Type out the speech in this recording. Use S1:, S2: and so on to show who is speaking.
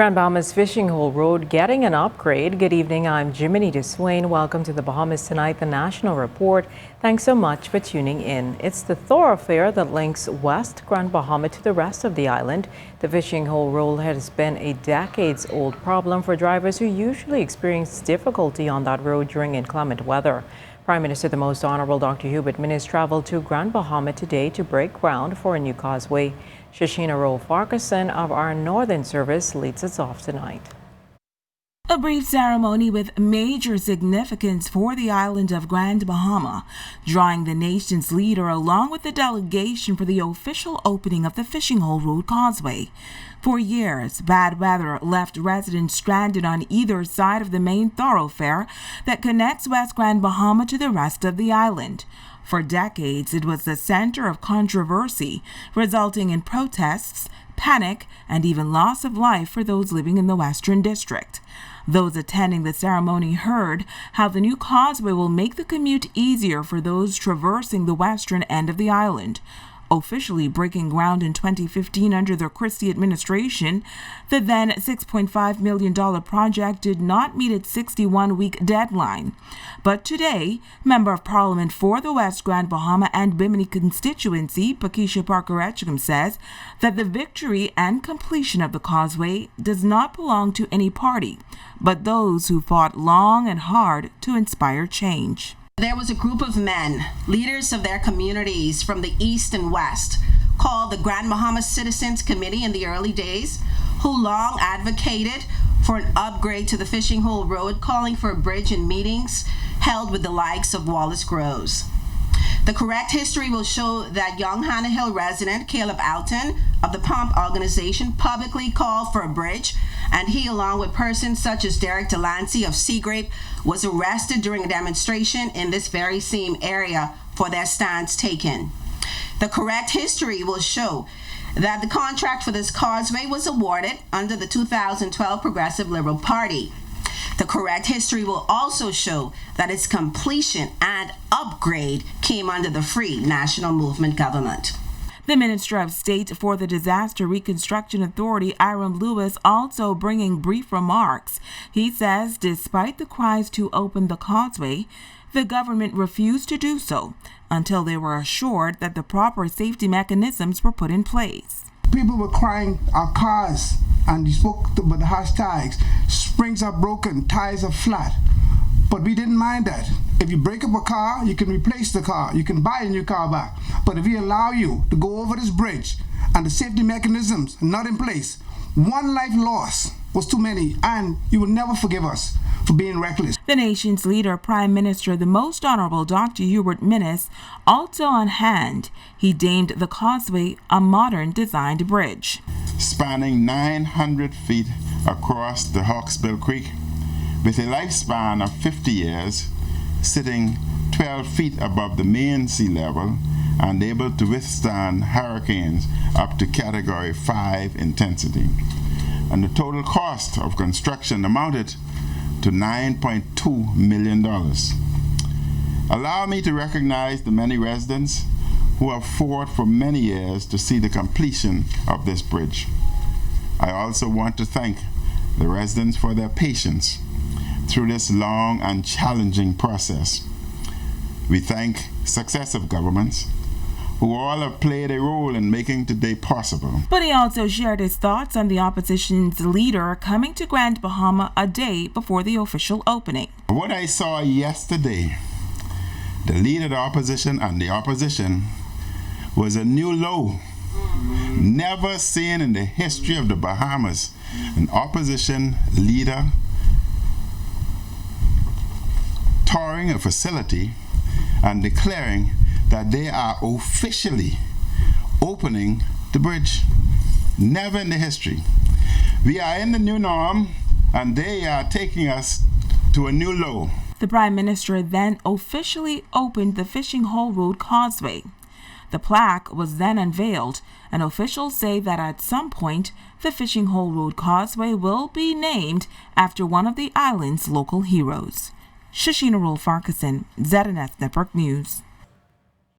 S1: Grand Bahamas Fishing Hole Road getting an upgrade. Good evening, I'm Jiminy DeSwain. Welcome to the Bahamas Tonight, the National Report. Thanks so much for tuning in. It's the thoroughfare that links West Grand Bahama to the rest of the island. The Fishing Hole Road has been a decades-old problem for drivers who usually experience difficulty on that road during inclement weather. Prime Minister the Most Honorable Dr. Hubert Minnis traveled to Grand Bahama today to break ground for a new causeway. Shashina Rowe-Farquharson of our Northern Service leads us off tonight.
S2: A brief ceremony with major significance for the island of Grand Bahama, drawing the nation's leader along with the delegation for the official opening of the Fishing Hole Road Causeway. For years, bad weather left residents stranded on either side of the main thoroughfare that connects West Grand Bahama to the rest of the island. For decades, it was the center of controversy, resulting in protests, panic, and even loss of life for those living in the Western District. Those attending the ceremony heard how the new causeway will make the commute easier for those traversing the western end of the island. Officially breaking ground in 2015 under the Christie administration, the then $6.5 million project did not meet its 61-week deadline. But today, Member of Parliament for the West Grand Bahama and Bimini constituency, Pakeisha Parker Etchingham, says that the victory and completion of the causeway does not belong to any party, but those who fought long and hard to inspire change.
S3: There was a group of men, leaders of their communities from the East and West, called the Grand Bahama Citizens Committee in the early days, who long advocated for an upgrade to the Fishing Hole Road, calling for a bridge and meetings held with the likes of Wallace Groves. The correct history will show that young Hannah Hill resident Caleb Alton of the Pomp organization publicly called for a bridge, and he, along with persons such as Derek Delancey of Seagrape, was arrested during a demonstration in this very same area for their stance taken. The correct history will show that the contract for this causeway was awarded under the 2012 Progressive Liberal Party. The correct history will also show that its completion and upgrade came under the Free National Movement government.
S2: The Minister of State for the Disaster Reconstruction Authority, Iram Lewis, also bringing brief remarks. He says despite the cries to open the causeway, the government refused to do so until they were assured that the proper safety mechanisms were put in place.
S4: People were crying, our cars, and he spoke about the hashtags, springs are broken, tires are flat. But we didn't mind that. If you break up a car, you can replace the car. You can buy a new car back. But if we allow you to go over this bridge and the safety mechanisms are not in place, one life lost was too many, and you will never forgive us for being reckless.
S2: The nation's leader, Prime Minister the Most Honorable Dr. Hubert Minnis, also on hand. He deemed the causeway a modern designed bridge.
S5: Spanning 900 feet across the Hawksbill Creek, with a lifespan of 50 years, sitting 12 feet above the main sea level and able to withstand hurricanes up to Category 5 intensity. And the total cost of construction amounted to $9.2 million. Allow me to recognize the many residents who have fought for many years to see the completion of this bridge. I also want to thank the residents for their patience through this long and challenging process. We thank successive governments who all have played a role in making today possible.
S2: But he also shared his thoughts on the opposition's leader coming to Grand Bahama a day before the official opening.
S5: What I saw yesterday, the leader of the opposition and the opposition, was a new low. Never seen in the history of the Bahamas an opposition leader touring a facility and declaring that they are officially opening the bridge. Never in the history. We are in the new norm, and they are taking us to a new low.
S2: The Prime Minister then officially opened the Fishing Hole Road Causeway. The plaque was then unveiled, and officials say that at some point, the Fishing Hole Road Causeway will be named after one of the island's local heroes. Shashina Rowe-Farquharson, ZNS Network News.